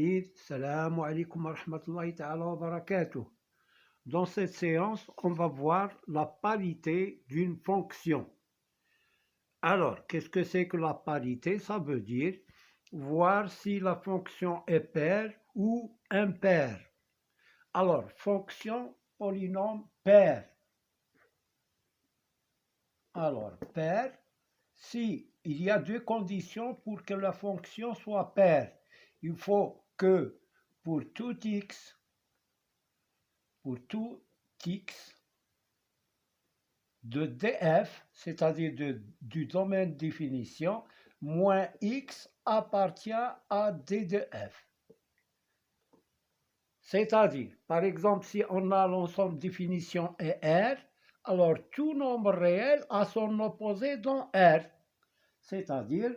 Amis, salam alaikum wa rahmatullahi ta'ala wa barakatuh. Dans cette séance, on va voir la parité d'une fonction. Alors, qu'est-ce que c'est que la parité? Ça veut dire voir si la fonction est paire ou impaire. Alors, fonction, polynôme, paire. Alors, paire, si il y a deux conditions pour que la fonction soit paire. Il faut que pour tout x de df, c'est-à-dire du domaine de définition, moins x appartient à d de f. C'est-à-dire, par exemple, si on a l'ensemble de définition est R, alors tout nombre réel a son opposé dans R. C'est-à-dire,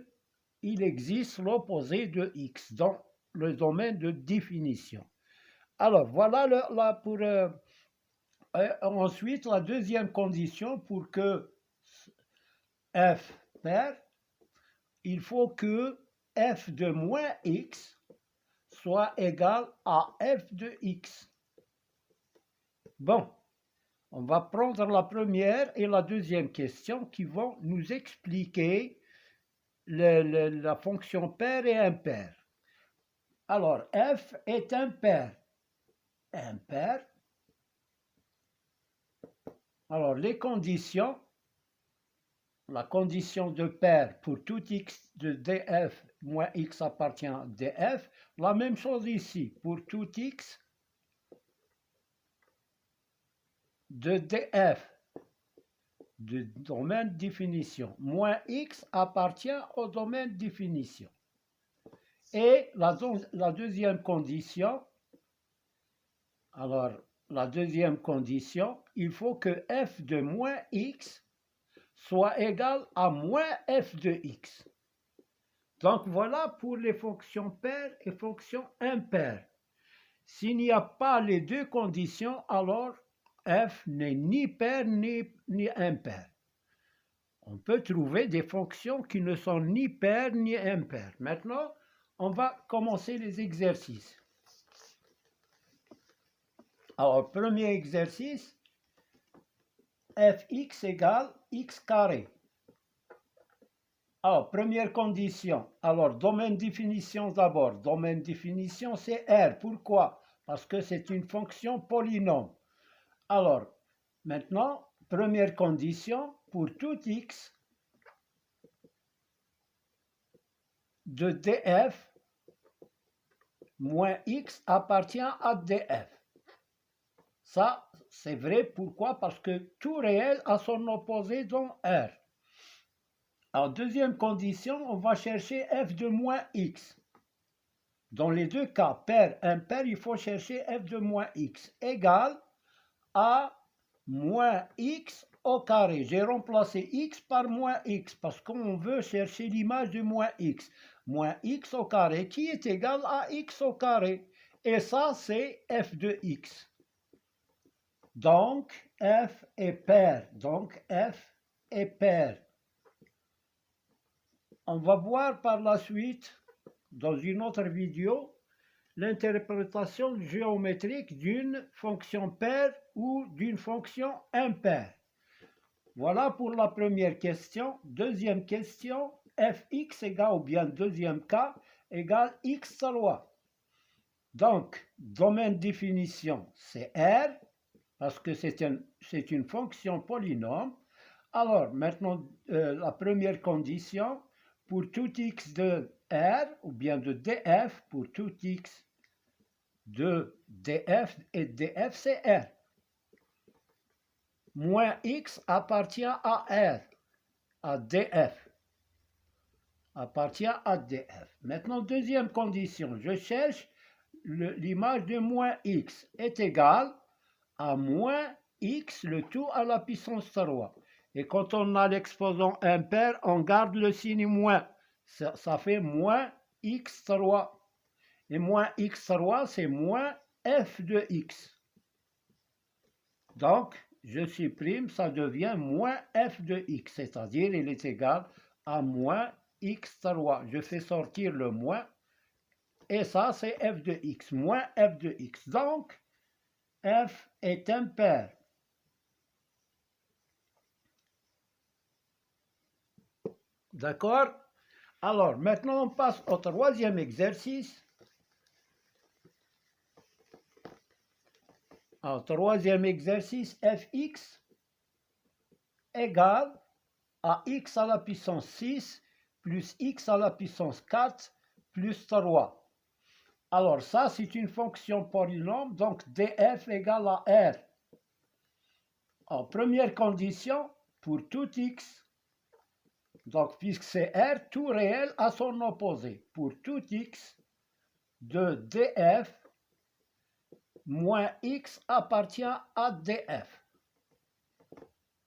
il existe l'opposé de x dans le domaine de définition. Alors, voilà ensuite la deuxième condition pour que f paire, il faut que f de moins x soit égal à f de x. Bon, on va prendre la première et la deuxième question qui vont nous expliquer la fonction paire et impaire. Alors, f est impair. Impair. Alors, les conditions, la condition de paire pour tout x de df moins x appartient à df, la même chose ici, pour tout x de df, du domaine de définition, moins x appartient au domaine de définition. Et la deuxième condition, alors la deuxième condition, il faut que f de moins x soit égal à moins f de x. Donc voilà pour les fonctions paires et fonctions impaires. S'il n'y a pas les deux conditions, alors f n'est ni pair ni impair. On peut trouver des fonctions qui ne sont ni paires ni impaires. Maintenant, on va commencer les exercices. Alors, premier exercice, fx égale x carré. Alors, première condition. Alors, domaine définition d'abord. Domaine définition, c'est R. Pourquoi? Parce que c'est une fonction polynôme. Alors, maintenant, première condition, pour tout x de df, moins x appartient à df. Ça, c'est vrai. Pourquoi? Parce que tout réel a son opposé dans R. En deuxième condition, on va chercher f de moins x. Dans les deux cas, pair, impair, il faut chercher f de moins x égale à moins x au carré. J'ai remplacé x par moins x parce qu'on veut chercher l'image de moins x. Moins x au carré qui est égal à x au carré. Et ça, c'est f de x. Donc, f est pair. Donc, f est pair. On va voir par la suite, dans une autre vidéo, l'interprétation géométrique d'une fonction paire ou d'une fonction impaire. Voilà pour la première question. Deuxième question, fx égale, ou bien deuxième cas, égale x loi. Donc, domaine définition, c'est R, parce que c'est une fonction polynôme. Alors, maintenant, la première condition, pour tout x de R, ou bien de df, pour tout x de df, et df c'est R. Moins x appartient à R, à df. Appartient à df. Maintenant, deuxième condition, je cherche l'image de moins x est égale à moins x, le tout à la puissance 3. Et quand on a l'exposant impair, on garde le signe moins. Ça fait moins x3. Et moins x3, c'est moins f de x. Donc, je supprime, ça devient moins f de x, c'est-à-dire il est égal à moins x3. Je fais sortir le moins et ça c'est f de x, moins f de x. Donc, f est impair. D'accord? Alors, maintenant on passe au troisième exercice. Alors, troisième exercice, fx égale à x à la puissance 6 plus x à la puissance 4 plus 3. Alors ça, c'est une fonction polynôme, donc df égale à r. En première condition, pour tout x, donc puisque c'est r, tout réel à son opposé. Pour tout x, de df moins x appartient à df.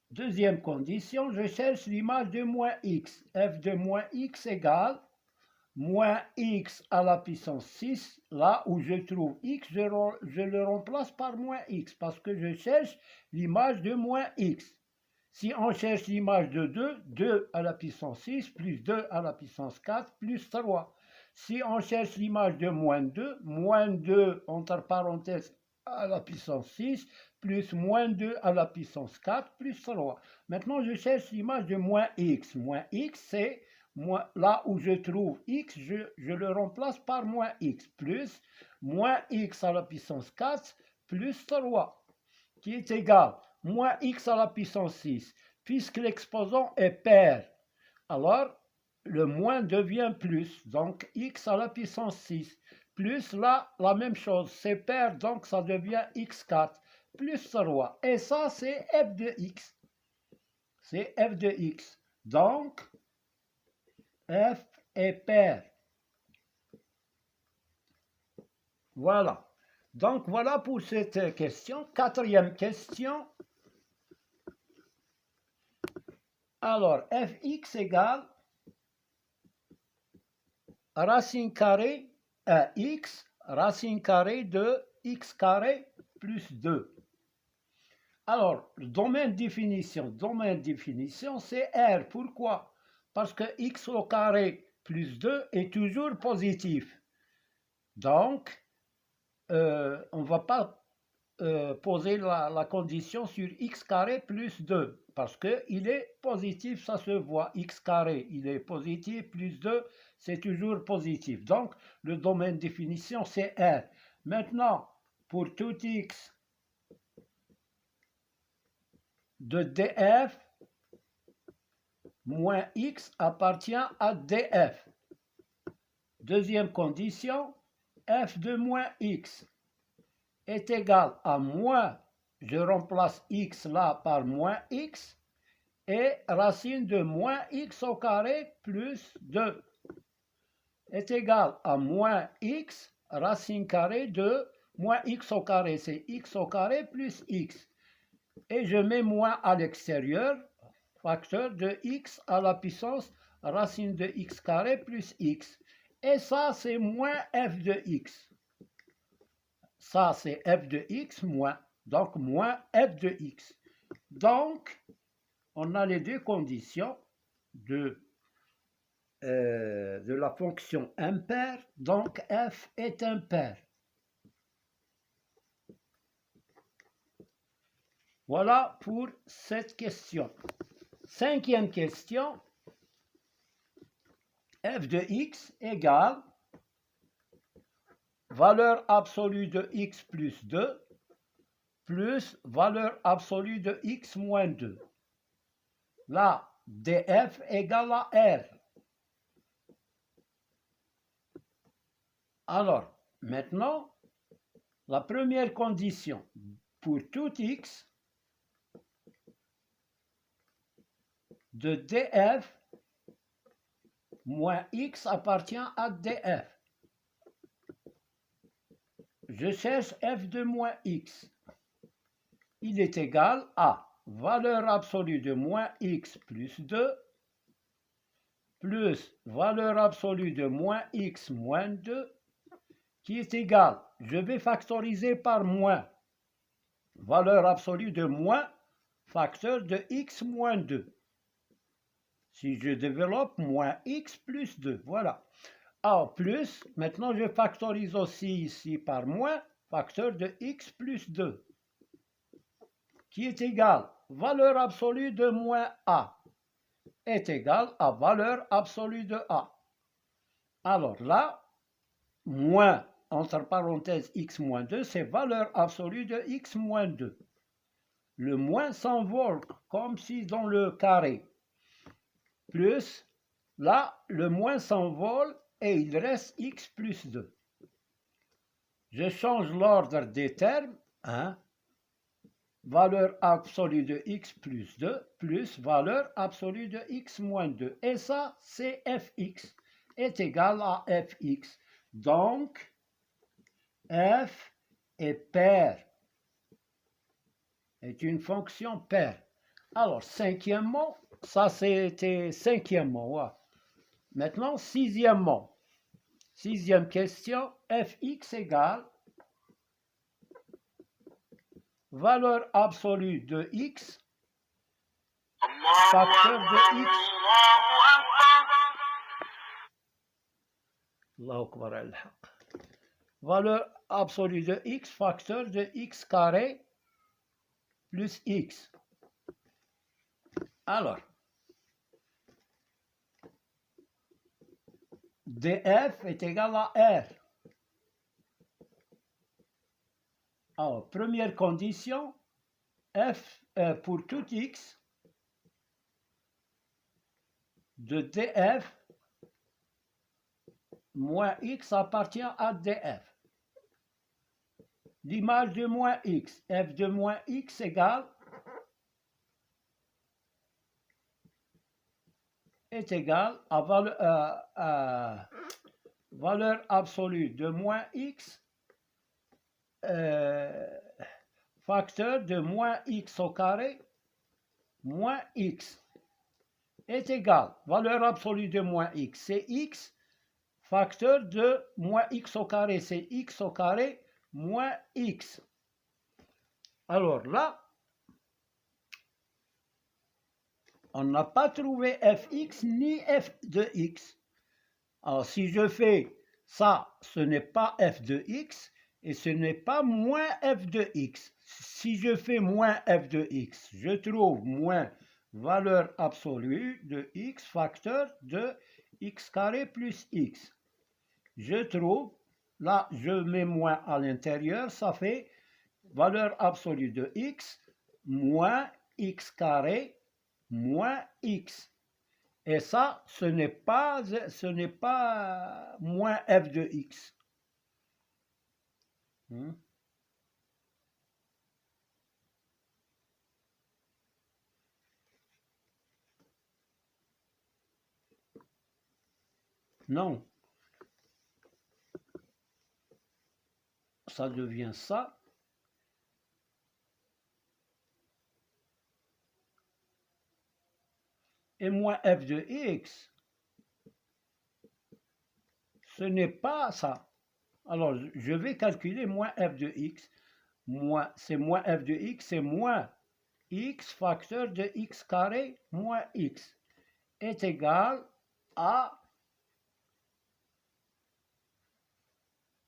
Deuxième condition, je cherche l'image de moins x. F de moins x égale moins x à la puissance 6. Là où je trouve x, je le remplace par moins x parce que je cherche l'image de moins x. Si on cherche l'image de 2, 2 à la puissance 6 plus 2 à la puissance 4 plus 3. Si on cherche l'image de moins 2 entre parenthèses à la puissance 6 plus moins 2 à la puissance 4 plus 3. Maintenant, je cherche l'image de moins x. Moins x, c'est là où je trouve x, je le remplace par moins x, plus moins x à la puissance 4 plus 3, qui est égal moins x à la puissance 6. Puisque l'exposant est pair, alors le moins devient plus, donc x à la puissance 6. Plus là, la même chose, c'est pair, donc ça devient x4 plus 3. Et ça, c'est f de x. C'est f de x. Donc, f est pair. Voilà. Donc, voilà pour cette question. Quatrième question. Alors, fx égale racine carrée à x, racine carrée de x carré plus 2. Alors, domaine définition, c'est R. Pourquoi? Parce que x au carré plus 2 est toujours positif. Donc, on ne va pas poser la condition sur x carré plus 2, parce qu'il est positif, ça se voit, x carré, il est positif, plus 2, c'est toujours positif. Donc, le domaine définition, c'est R. Maintenant, pour tout x de df, moins x appartient à df. Deuxième condition, f de moins x est égal à moins, je remplace x là par moins x, et racine de moins x au carré plus 2 est égal à moins x, racine carrée de moins x au carré, c'est x au carré plus x. Et je mets moins à l'extérieur, facteur de x à la puissance racine de x carré plus x. Et ça, c'est moins f de x. Ça, c'est f de x moins, donc moins f de x. Donc, on a les deux conditions de la fonction impaire, donc f est impair. Voilà pour cette question. Cinquième question, f de x égale valeur absolue de x plus 2 plus valeur absolue de x moins 2. Là, df égale à r. Alors, maintenant, la première condition, pour tout x, de df moins x appartient à df. Je cherche f de moins x. Il est égal à valeur absolue de moins x plus 2 plus valeur absolue de moins x moins 2 qui est égal, je vais factoriser par moins, valeur absolue de moins facteur de x moins 2. Si je développe moins x plus 2, voilà. A plus, maintenant je factorise aussi ici par moins, facteur de x plus 2, qui est égal, valeur absolue de moins a, est égal à valeur absolue de a. Alors là, moins, entre parenthèses, x moins 2, c'est valeur absolue de x moins 2. Le moins s'envole comme si dans le carré. Plus, là, le moins s'envole et il reste x plus 2. Je change l'ordre des termes, hein? Valeur absolue de x plus 2 plus valeur absolue de x moins 2. Et ça, c'est fx est égal à fx. Donc, f est paire, est une fonction paire. Alors, cinquièmement, ça c'était cinquièmement. Ouais. Maintenant, sixièmement. Sixième question, fx égale valeur absolue de x, facteur de x. Allahu Akbar al-Haq. Valeur absolue de x, facteur de x carré plus x. Alors, df est égal à r. Alors, première condition, f pour tout x de df moins x appartient à df. L'image de moins x, f de moins x égale est égal à valeur absolue de moins x facteur de moins x au carré moins x est égal, valeur absolue de moins x, c'est x, facteur de moins x au carré, c'est x au carré moins x. Alors là, on n'a pas trouvé fx ni f de x. Alors si je fais ça, ce n'est pas f de x et ce n'est pas moins f de x. Si je fais moins f de x, je trouve moins valeur absolue de x facteur de x carré plus x. Je trouve, là je mets moins à l'intérieur, ça fait valeur absolue de x moins x carré moins x. Et ça, ce n'est pas moins f de x. Non. Ça devient ça. Et moins f de x, ce n'est pas ça. Alors, je vais calculer moins f de x. C'est moins f de x, c'est moins x facteur de x carré moins x est égal à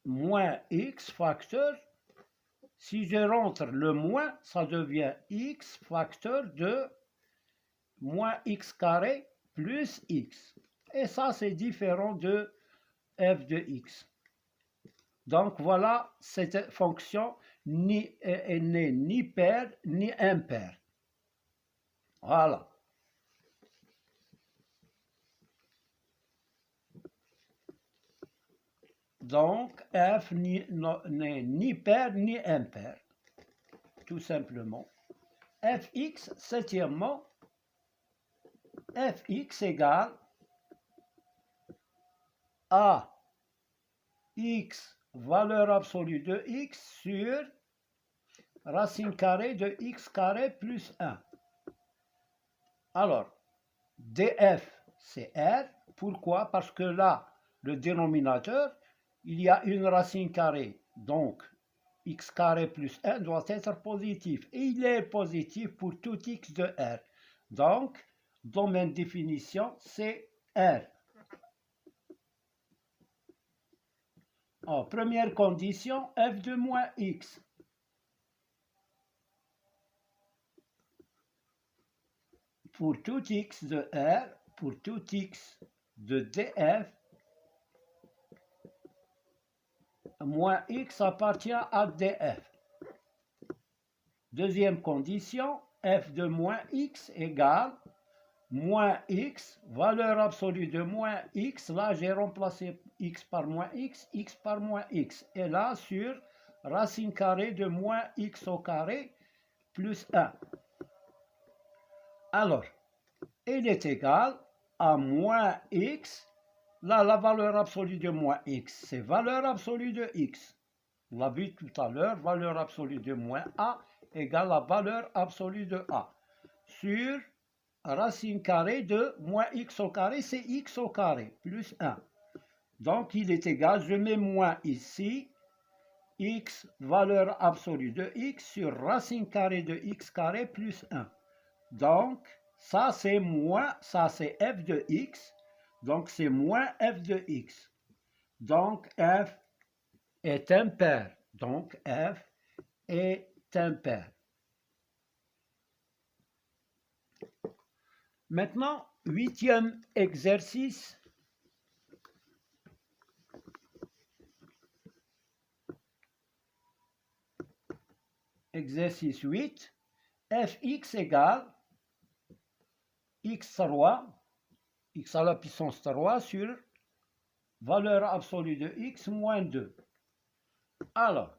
moins x facteur. Si je rentre le moins, ça devient x facteur de moins x carré plus x. Et ça, c'est différent de f de x. Donc voilà, cette fonction n'est ni paire ni impaire. Voilà. Donc f n'est ni paire ni impaire, tout simplement. Fx, septièmement, fx égale à x valeur absolue de x sur racine carrée de x carré plus 1. Alors, df, c'est r. Pourquoi? Parce que là, le dénominateur, il y a une racine carrée. Donc, x carré plus 1 doit être positif. Et il est positif pour tout x de r. Donc, domaine définition, c'est r. En première condition, f de moins x. Pour tout x de R, pour tout x de df, moins x appartient à df. Deuxième condition, f de moins x égale moins x, valeur absolue de moins x. Là, j'ai remplacé x par moins x par moins x. Et là, sur racine carrée de moins x au carré plus 1. Alors, il est égal à moins x. Là, la valeur absolue de moins x, c'est valeur absolue de x. On l'a vu tout à l'heure, valeur absolue de moins a égale à valeur absolue de a. Sur racine carrée de moins x au carré, c'est x au carré, plus 1. Donc, il est égal, je mets moins ici, x, valeur absolue de x, sur racine carrée de x carré plus 1. Donc, ça c'est moins, ça c'est f de x, donc c'est moins f de x. Donc, f est impair. Donc, f est impair. Maintenant, 8e exercice. Exercice 8. Fx égale x3, x à la puissance 3 sur valeur absolue de x moins 2. Alors,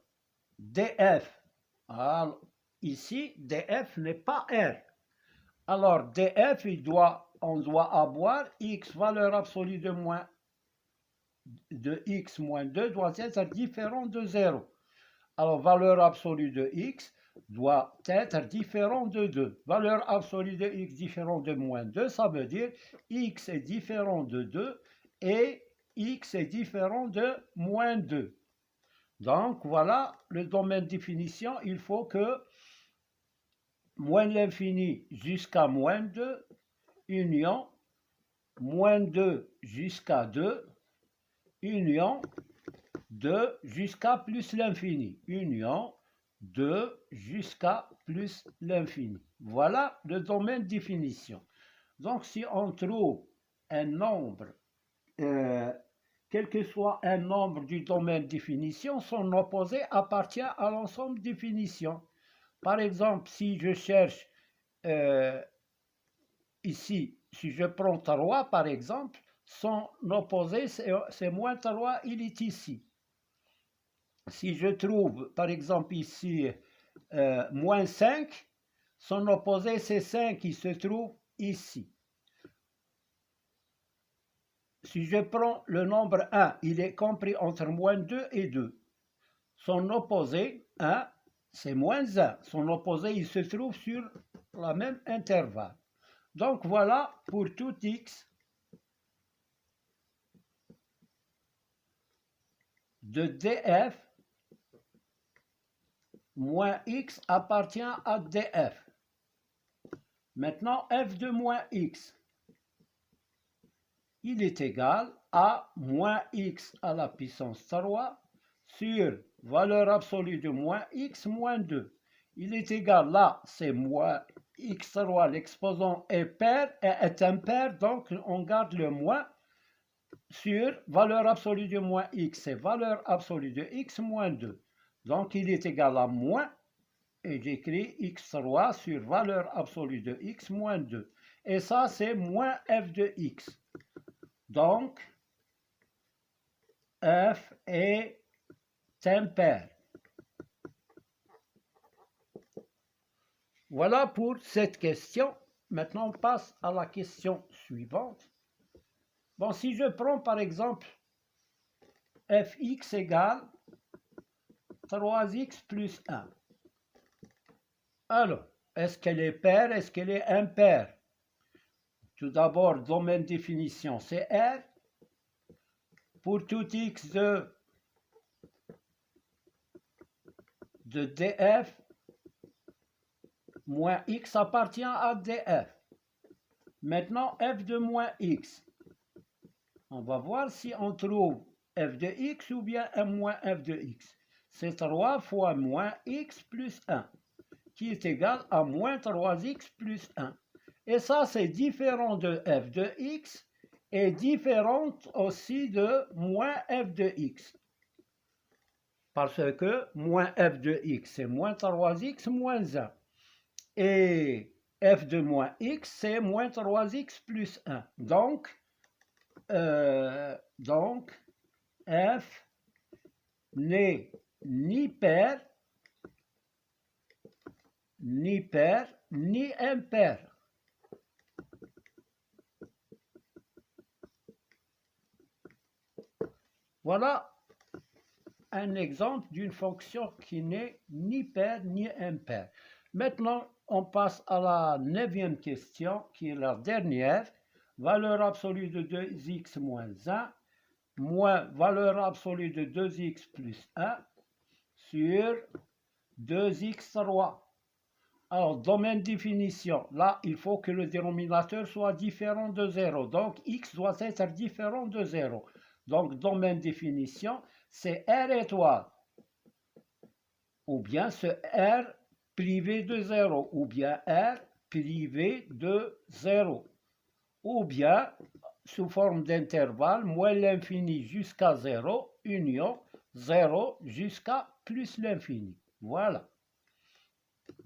df, alors, ici, df n'est pas R. Alors, df, on doit avoir x, valeur absolue de x moins 2 doit être différent de 0. Alors, valeur absolue de x doit être différent de 2. Valeur absolue de x différent de moins 2, ça veut dire x est différent de 2 et x est différent de moins 2. Donc, voilà le domaine de définition. Il faut que moins l'infini jusqu'à moins 2, union, moins 2 jusqu'à 2, union, 2 jusqu'à plus l'infini, union, 2 jusqu'à plus l'infini. Voilà le domaine de définition. Donc, si on trouve un nombre, quel que soit un nombre du domaine de définition, son opposé appartient à l'ensemble de définition. Par exemple, si je cherche ici, si je prends 3 par exemple, son opposé c'est moins 3, il est ici. Si je trouve par exemple ici moins 5, son opposé c'est 5 qui se trouve ici. Si je prends le nombre 1, il est compris entre moins 2 et 2. Son opposé, 1, c'est moins 1. Son opposé, il se trouve sur la même intervalle. Donc voilà pour tout x de df moins x appartient à df. Maintenant, f de moins x, il est égal à moins x à la puissance 3 sur valeur absolue de moins x moins 2. Il est égal, là, c'est moins x3, l'exposant est impair, donc on garde le moins sur valeur absolue de moins x, c'est valeur absolue de x moins 2. Donc, il est égal à moins, et j'écris x3 sur valeur absolue de x moins 2. Et ça, c'est moins f de x. Donc, f est impair. Voilà pour cette question. Maintenant, on passe à la question suivante. Bon, si je prends par exemple fx égale 3x plus 1. Alors, est-ce qu'elle est paire? Est-ce qu'elle est impaire? Tout d'abord, domaine de définition, c'est R. Pour tout x de df, moins x appartient à df. Maintenant, f de moins x. On va voir si on trouve f de x ou bien m moins f de x. C'est 3 fois moins x plus 1, qui est égal à moins 3x plus 1. Et ça, c'est différent de f de x et différent aussi de moins f de x. Parce que moins f de x, c'est moins 3x moins 1. Et f de moins x, c'est moins 3x plus 1. Donc f n'est ni pair, ni impair. Voilà un exemple d'une fonction qui n'est ni paire ni impair. Maintenant, on passe à la 9e question, qui est la dernière. Valeur absolue de 2x moins 1, moins valeur absolue de 2x plus 1, sur 2x3. Alors, domaine définition. Là, il faut que le dénominateur soit différent de 0. Donc, x doit être différent de 0. Donc, domaine définition, c'est R étoile. Ou bien ce R privé de 0. Ou bien R privé de 0. Ou bien, sous forme d'intervalle, moins l'infini jusqu'à 0, union 0 jusqu'à plus l'infini. Voilà.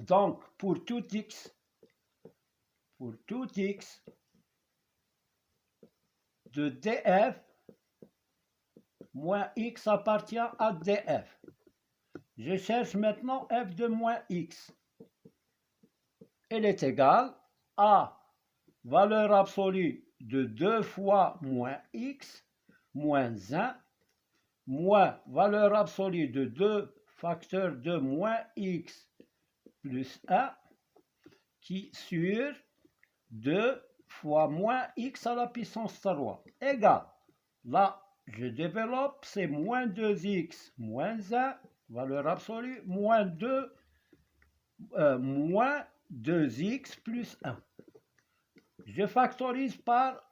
Donc, pour tout x de df, moins x appartient à df. Je cherche maintenant f de moins x. Elle est égale à valeur absolue de 2 fois moins x moins 1 moins valeur absolue de 2 facteur de moins x plus 1 qui sur 2 fois moins x à la puissance 3 égale, là je développe, c'est moins 2x moins 1, valeur absolue, moins 2x plus 1. Je factorise par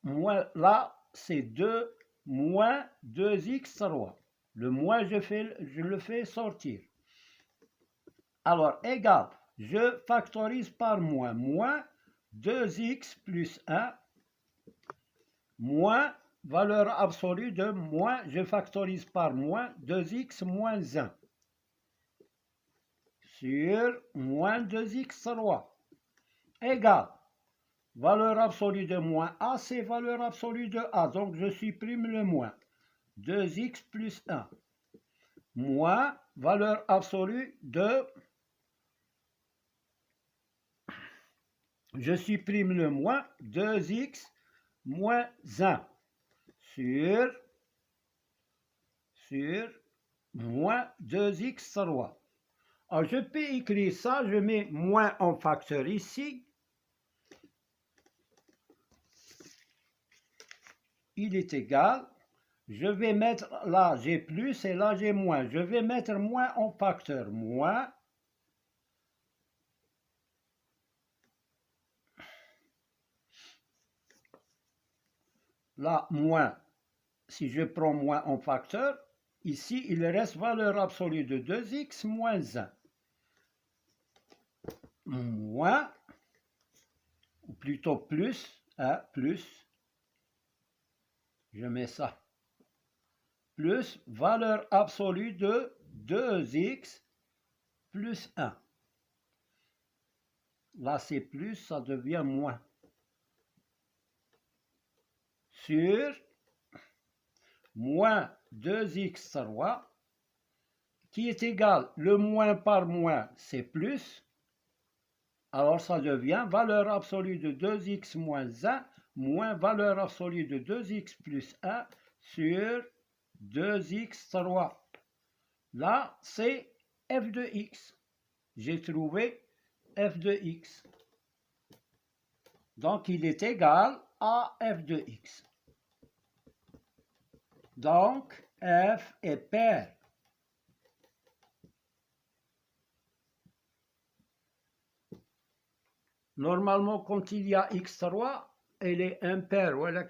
moins, là c'est 2 moins 2x3. Le moins, je le fais sortir. Alors, égal, je factorise par moins, moins 2x plus 1, moins valeur absolue de moins, je factorise par moins 2x moins 1, sur moins 2x3, égal, valeur absolue de moins a, c'est valeur absolue de a, donc je supprime le moins, 2x plus 1, moins valeur absolue de, je supprime le moins, 2x moins 1, sur moins 2x3. Alors, je peux écrire ça, je mets moins en facteur ici. Il est égal. Je vais mettre là, j'ai plus et là, j'ai moins. Je vais mettre moins en facteur. Moins. Là, moins. Si je prends moins en facteur, ici, il reste valeur absolue de 2x moins 1. Moins, ou plutôt plus, plus, je mets ça, plus valeur absolue de 2x plus 1. Là, c'est plus, ça devient moins. Sur moins 2x3, qui est égal, le moins par moins, c'est plus. Alors, ça devient valeur absolue de 2x moins 1, moins valeur absolue de 2x plus 1 sur 2x3. Là, c'est f de x. J'ai trouvé f de x. Donc, il est égal à f de x. Donc, f est pair. Normalement, quand il y a x3, elle est impaire. Voilà,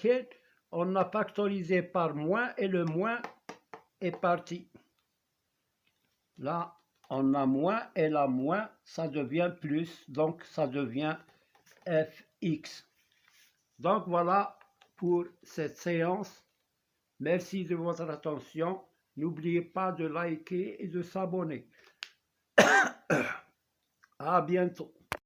on a factorisé par moins et le moins est parti. Là, on a moins et la moins, ça devient plus, donc ça devient fx. Donc voilà pour cette séance. Merci de votre attention. N'oubliez pas de liker et de s'abonner. À bientôt.